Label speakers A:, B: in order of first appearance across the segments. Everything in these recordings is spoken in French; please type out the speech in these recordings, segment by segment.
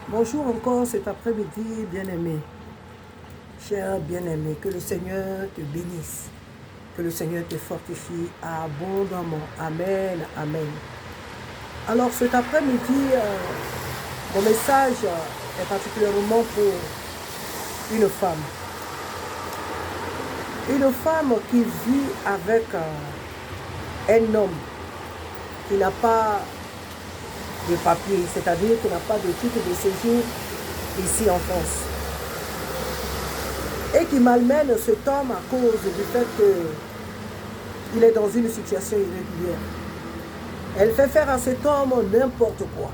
A: Bonjour encore cet après-midi, bien-aimé. Cher bien-aimé, que le Seigneur te bénisse, que le Seigneur te fortifie abondamment. Amen, amen. Alors cet après-midi, mon message est particulièrement pour une femme. Une femme qui vit avec un homme qui n'a pas de papier, c'est-à-dire qui n'a pas de titre de séjour ici en France. Et qui malmène cet homme à cause du fait qu'il est dans une situation irrégulière. Elle fait faire à cet homme n'importe quoi.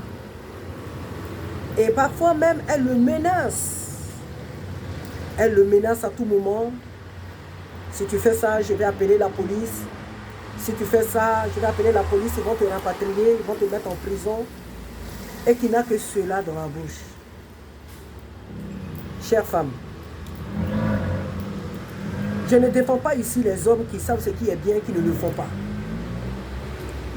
A: Et parfois même, elle le menace. Elle le menace à tout moment. Si tu fais ça, je vais appeler la police. Si tu fais ça, je vais appeler la police, ils vont te rapatrier, ils vont te mettre en prison. Et qui n'a que cela dans la bouche. Chère femme, je ne défends pas ici les hommes qui savent ce qui est bien et qui ne le font pas.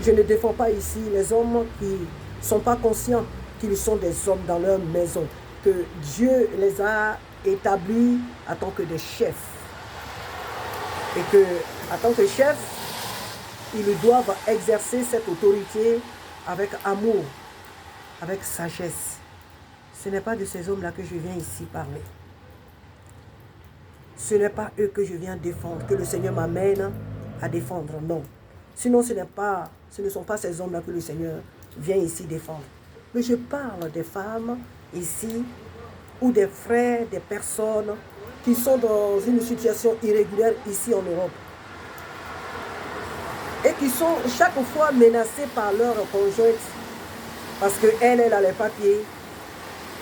A: Je ne défends pas ici les hommes qui ne sont pas conscients qu'ils sont des hommes dans leur maison, que Dieu les a établis en tant que des chefs. Et que, en tant que chefs, ils doivent exercer cette autorité avec amour, avec sagesse. Ce n'est pas de ces hommes-là que je viens ici parler. Ce n'est pas eux que je viens défendre, que le Seigneur m'amène à défendre, non. Sinon, ce ne sont pas ces hommes-là que le Seigneur vient ici défendre. Mais je parle des femmes ici, ou des frères, des personnes qui sont dans une situation irrégulière ici en Europe. Et qui sont chaque fois menacées par leur conjointe parce qu'elle a les papiers,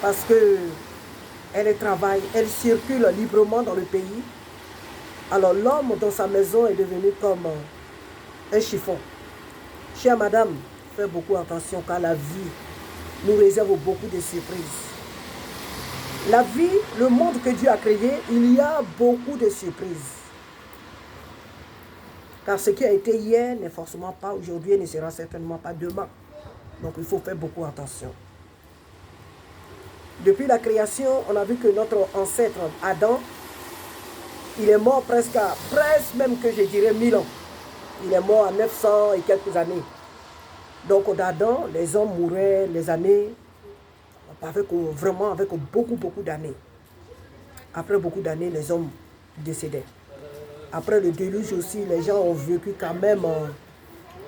A: parce qu'elle travaille, elle circule librement dans le pays. Alors l'homme dans sa maison est devenu comme un chiffon. Chère madame, faites beaucoup attention car la vie nous réserve beaucoup de surprises. La vie, le monde que Dieu a créé, il y a beaucoup de surprises. Car ce qui a été hier n'est forcément pas aujourd'hui et ne sera certainement pas demain. Donc il faut faire beaucoup attention. Depuis la création, on a vu que notre ancêtre Adam, il est mort presque même que je dirais 1000 ans. Il est mort à 900 et quelques années. Donc d'Adam, les hommes mouraient les années vraiment avec beaucoup d'années. Après beaucoup d'années, les hommes décédaient. Après le déluge aussi, les gens ont vécu quand même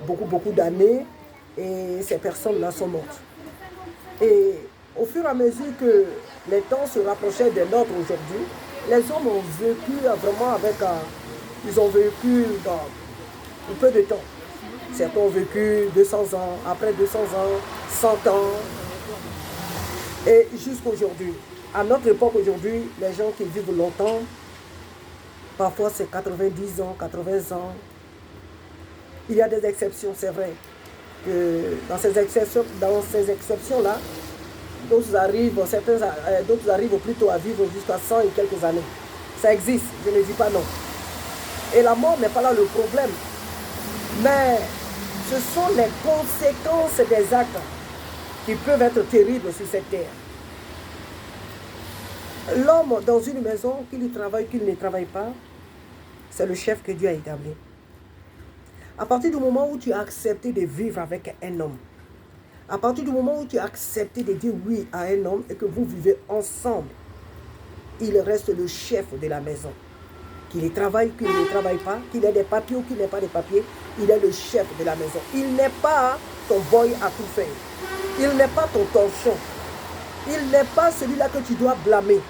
A: beaucoup d'années et ces personnes-là sont mortes. Et au fur et à mesure que les temps se rapprochaient des nôtres aujourd'hui, les hommes ont vécu vraiment ils ont vécu dans un peu de temps. Certains ont vécu 200 ans, après 200 ans, 100 ans, et jusqu'à aujourd'hui. À notre époque aujourd'hui, les gens qui vivent longtemps, parfois c'est 90 ans, 80 ans. Il y a des exceptions, c'est vrai. Que dans ces exceptions-là, d'autres arrivent plutôt à vivre jusqu'à 100 et quelques années. Ça existe, je ne dis pas non. Et la mort n'est pas là le problème. Mais ce sont les conséquences des actes qui peuvent être terribles sur cette terre. L'homme dans une maison, qu'il travaille, qu'il ne travaille pas, c'est le chef que Dieu a établi. À partir du moment où tu as accepté de vivre avec un homme, à partir du moment où tu as accepté de dire oui à un homme et que vous vivez ensemble, il reste le chef de la maison. Qu'il travaille, qu'il ne travaille pas, qu'il ait des papiers ou qu'il n'ait pas de papiers, il est le chef de la maison. Il n'est pas ton boy à tout faire. Il n'est pas ton torchon. Il n'est pas celui-là que tu dois blâmer.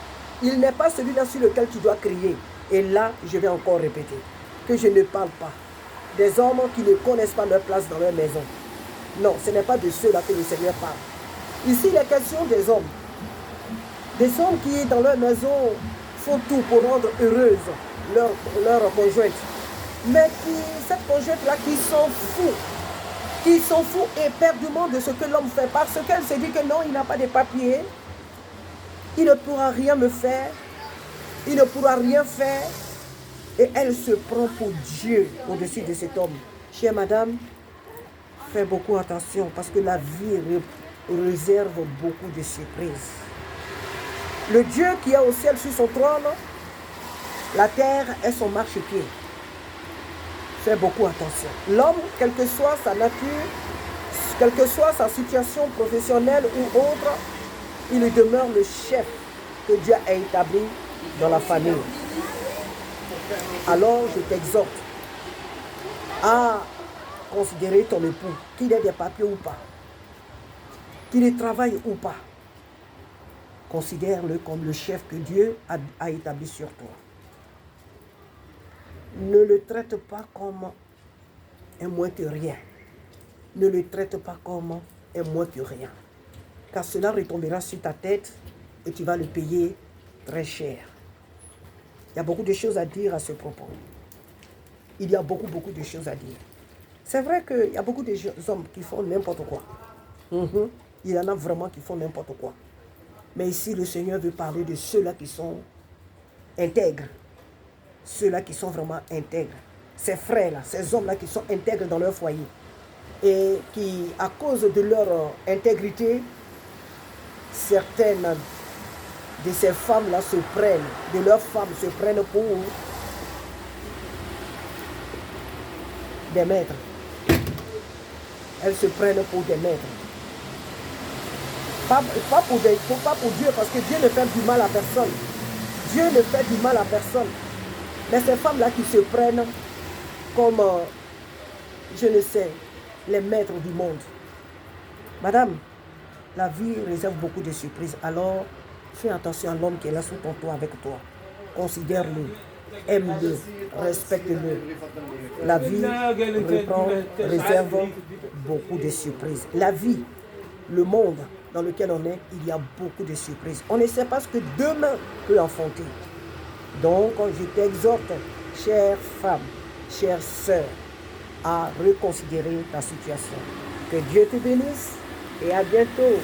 A: Il n'est pas celui-là sur lequel tu dois crier. Et là, je vais encore répéter que je ne parle pas des hommes qui ne connaissent pas leur place dans leur maison. Non, ce n'est pas de ceux-là que le Seigneur parle. Ici, il est question des hommes. Des hommes qui, dans leur maison, font tout pour rendre heureuse leur conjointe. Mais cette conjointe-là qui s'en fout éperdument de ce que l'homme fait. Parce qu'elle se dit que non, il n'a pas de papier. Il ne pourra rien me faire. Il ne pourra rien faire. Et elle se prend pour Dieu au-dessus de cet homme. Chère madame, fais beaucoup attention parce que la vie réserve beaucoup de surprises. Le Dieu qui est au ciel sur son trône, la terre est son marchepied. Fais beaucoup attention. L'homme, quelle que soit sa nature, quelle que soit sa situation professionnelle ou autre, il demeure le chef que Dieu a établi dans la famille. Alors je t'exhorte à considérer ton époux, qu'il ait des papiers ou pas, qu'il travaille ou pas. Considère-le comme le chef que Dieu a établi sur toi. Ne le traite pas comme un moins que rien. Ne le traite pas comme un moins que rien. Car cela retombera sur ta tête et tu vas le payer très cher. Il y a beaucoup de choses à dire à ce propos. Il y a beaucoup de choses à dire. C'est vrai qu'il y a beaucoup d'hommes qui font n'importe quoi. Il y en a vraiment qui font n'importe quoi. Mais ici, le Seigneur veut parler de ceux-là qui sont intègres. Ceux-là qui sont vraiment intègres. Ces frères-là, ces hommes-là qui sont intègres dans leur foyer. Et qui, à cause de leur intégrité, certaines de ces femmes-là se prennent, de leurs femmes se prennent pour des maîtres. Elles se prennent pour des maîtres. Pas pour Dieu, parce que Dieu ne fait du mal à personne. Dieu ne fait du mal à personne. Mais ces femmes-là qui se prennent comme, je ne sais, les maîtres du monde. Madame, la vie réserve beaucoup de surprises. Alors, fais attention à l'homme qui est là sous ton toit avec toi. Considère-le, aime-le, respecte-le. La vie réserve beaucoup de surprises. La vie, le monde dans lequel on est, il y a beaucoup de surprises. On ne sait pas ce que demain peut enfanter. Donc, je t'exhorte, chère femme, chère sœur, à reconsidérer ta situation. Que Dieu te bénisse et à bientôt.